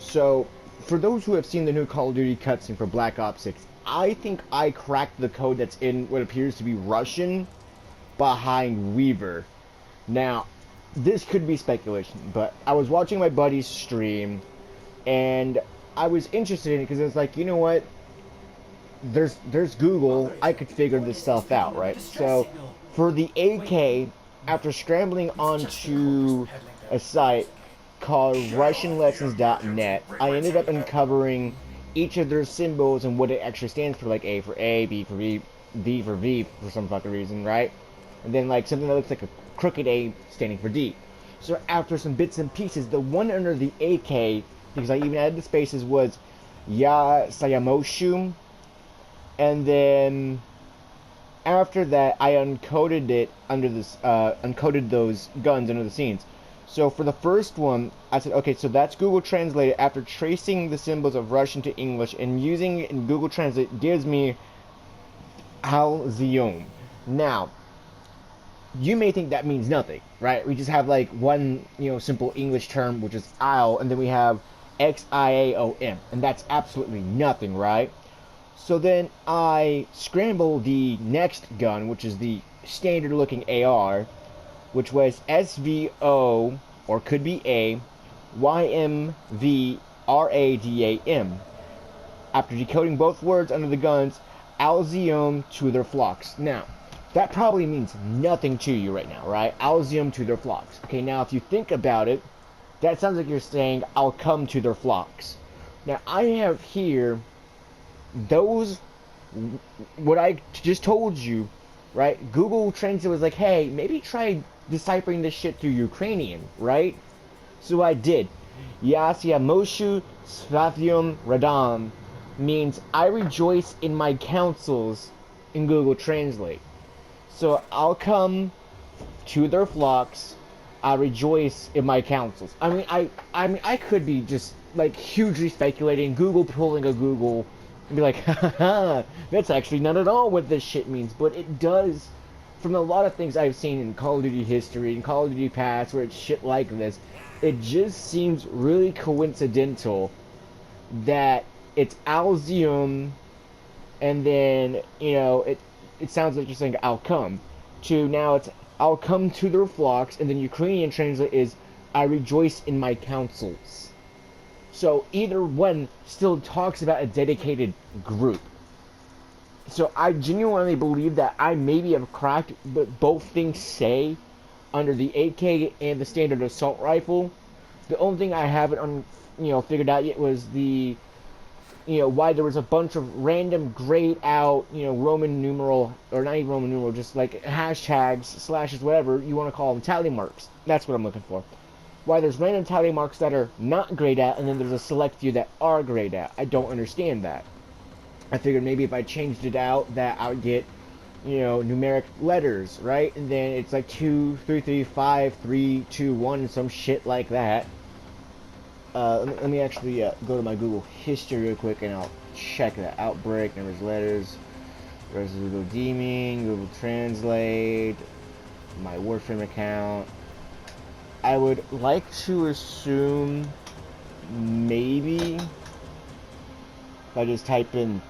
So, for those who have seen the new Call of Duty cutscene for Black Ops 6, I think I cracked the code that's in what appears to be Russian behind Weaver. Now, this could be speculation, but I was watching my buddy's stream, and I was interested in it because it's like, you know what? There's Google. I could figure this stuff out, right? So, for the AK, after scrambling onto a site called RussianLessons.net, I ended up uncovering each of their symbols and what it actually stands for, like A for A, B for B, V for V for some fucking reason, right? And then like something that looks like a crooked A standing for D. So after some bits and pieces, the one under the AK, because I even added the spaces, was Ya Sayamoshu, and then after that, I uncoded it under this, uncoded those guns under the scenes. So for the first one, I said, okay, so that's Google Translate. After tracing the symbols of Russian to English and using it in Google Translate, gives me Al Zion. Now, you may think that means nothing, right? We just have like one, simple English term, which is Al, and then we have Xiaom, and that's absolutely nothing, right? So then I scramble the next gun, which is the standard looking AR, which was SVO, or could be A, YMVRADAM. After decoding both words under the guns, Alzium to their flocks. Now, that probably means nothing to you right now, right? Alzium to their flocks. Okay, now if you think about it, that sounds like you're saying, I'll come to their flocks. Now, I have here those, what I just told you, right? Google Translate was like, hey, maybe try deciphering this shit through Ukrainian, right? So I did. Yasia Moshu Svathium Radam means I rejoice in my counsels in Google Translate. So I'll come to their flocks. I rejoice in my counsels. I mean, I could be just like hugely speculating. Google pulling a Google and be like, ha, that's actually not at all what this shit means. But it does, from a lot of things I've seen in Call of Duty history and Call of Duty past, where it's shit like this. It just seems really coincidental that it's Alzium, and then it sounds like you're saying I'll come. To now it's I'll come to their flocks, and then Ukrainian translate is I rejoice in my counsels. So either one still talks about a dedicated group. So I genuinely believe that I maybe have cracked, but both things say under the AK and the standard assault rifle. The only thing I haven't figured out yet was the why there was a bunch of random grayed out, Roman numeral, or not even Roman numeral, just like hashtags, slashes, whatever you want to call them, tally marks. That's what I'm looking for. Why there's random tally marks that are not grayed out, and then there's a select few that are grayed out. I don't understand that. I figured maybe if I changed it out, that I would get, numeric letters, right? And then it's like 2, 3, 3, 5, 3, 2, 1, some shit like that. Let me actually go to my Google history real quick, and I'll check that. Outbreak, numbers, letters, Google Deeming, Google Translate, my Warframe account. I would like to assume maybe if I just type in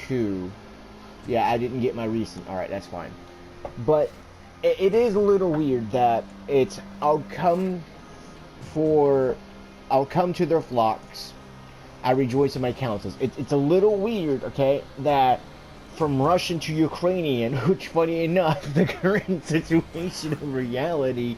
2. Yeah, I didn't get my recent. Alright, that's fine. But it is a little weird that it's I'll come to their flocks. I rejoice in my counsels. It's a little weird, okay, that from Russian to Ukrainian, which funny enough, the current situation of reality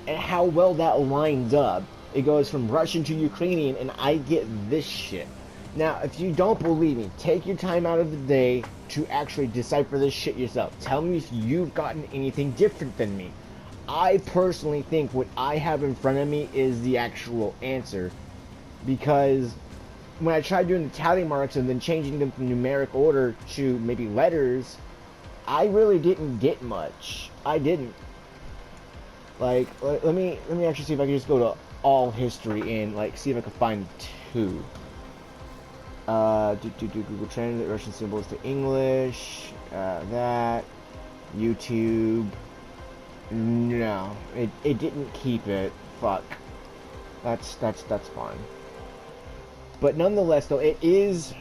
and how well that lines up. It goes from Russian to Ukrainian, and I get this shit. Now, if you don't believe me, take your time out of the day to actually decipher this shit yourself. Tell me if you've gotten anything different than me. I personally think what I have in front of me is the actual answer, because when I tried doing the tally marks and then changing them from numeric order to maybe letters, I really didn't get much. I didn't. Like, let me actually see if I can just go to all history and like see if I can find 2. Google Translate Russian symbols to English. That YouTube. No, it didn't keep it. Fuck. That's fine. But nonetheless, though, it is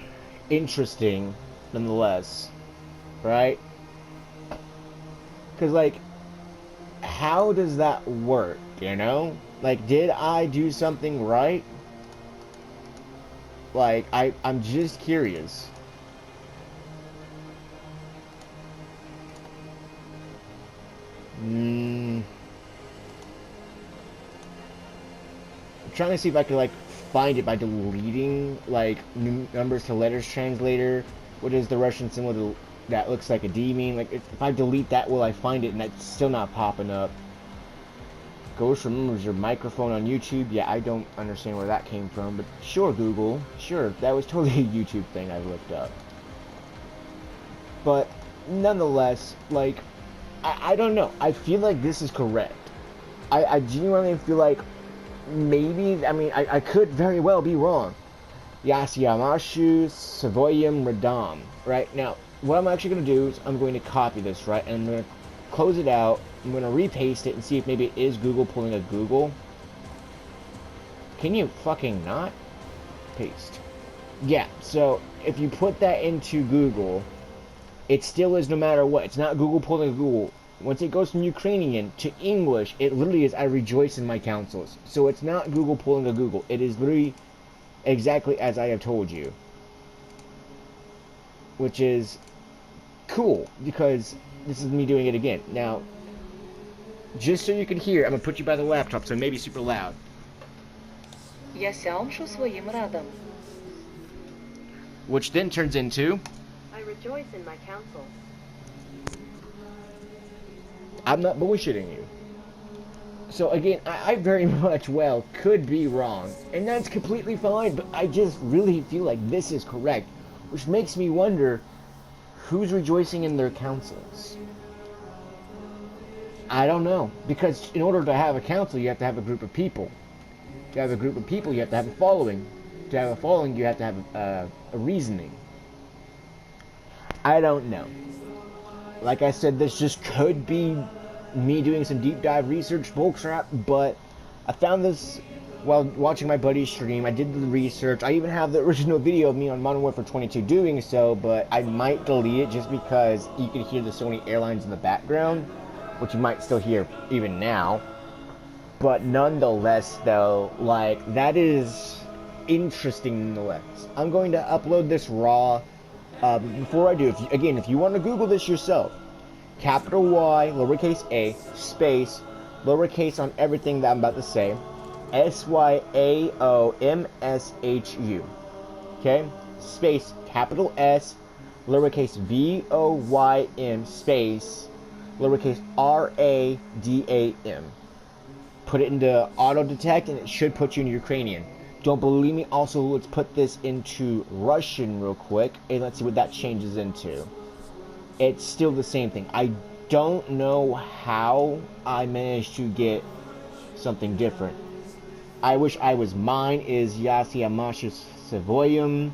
interesting, nonetheless, right? Because, like, how does that work, you know? Like, did I do something right? Like, I'm just curious. I'm trying to see if I could, like, find it by deleting, like, numbers to letters translator. What is the Russian symbol that looks like a D mean? Like, if I delete that, will I find it? And that's still not popping up. Ghost remembers your microphone on YouTube. Yeah, I don't understand where that came from, but sure, Google. Sure, that was totally a YouTube thing I looked up. But nonetheless, like, I don't know. I feel like this is correct. I genuinely feel like maybe, I mean, I could very well be wrong. Yasyamashu Savoyam Radam. Right? Now, what I'm actually going to do is I'm going to copy this, right? And I'm going to close it out. I'm going to repaste it and see if maybe it is Google pulling a Google. Can you fucking not? Paste. Yeah, so if you put that into Google, it still is no matter what. It's not Google pulling a Google. Once it goes from Ukrainian to English, it literally is I rejoice in my counsels. So it's not Google pulling a Google. It is literally exactly as I have told you. Which is cool, because this is me doing it again. Now, just so you can hear, I'm going to put you by the laptop, so maybe super loud. Я сямшу своїм радам. Which then turns into, I rejoice in my counsel. I'm not bullshitting you. So again, I very much well could be wrong, and that's completely fine, but I just really feel like this is correct, which makes me wonder who's rejoicing in their counsels. I don't know, because in order to have a council, you have to have a group of people. To have a group of people, you have to have a following. To have a following, you have to have a reasoning. I don't know. Like I said, this just could be me doing some deep dive research bullcrap, but I found this while watching my buddy's stream. I did the research. I even have the original video of me on Modern Warfare 22 doing so, but I might delete it just because you can hear the Sony Airlines in the background, which you might still hear even now. But nonetheless, though, like, that is interesting nonetheless. I'm going to upload this raw. Before I do, if you want to Google this yourself, capital Y, lowercase a, space, lowercase on everything that I'm about to say, SYAOMSHU, okay, space, capital S, lowercase VOYM, space, lowercase RADAM. Put it into auto detect and it should put you in Ukrainian. Don't believe me? Also, let's put this into Russian real quick and let's see what that changes into. It's still the same thing. I don't know how I managed to get something different. I wish I was. Mine is Yasyamashu Savoyam.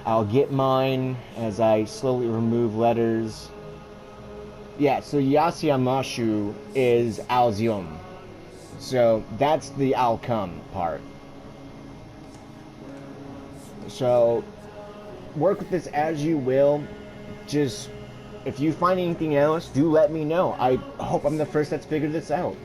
I'll get mine as I slowly remove letters. Yeah, so Yasyamashu is Alzium. So that's the I'll come part. So work with this as you will. Just if you find anything else, do let me know. I hope I'm the first that's figured this out.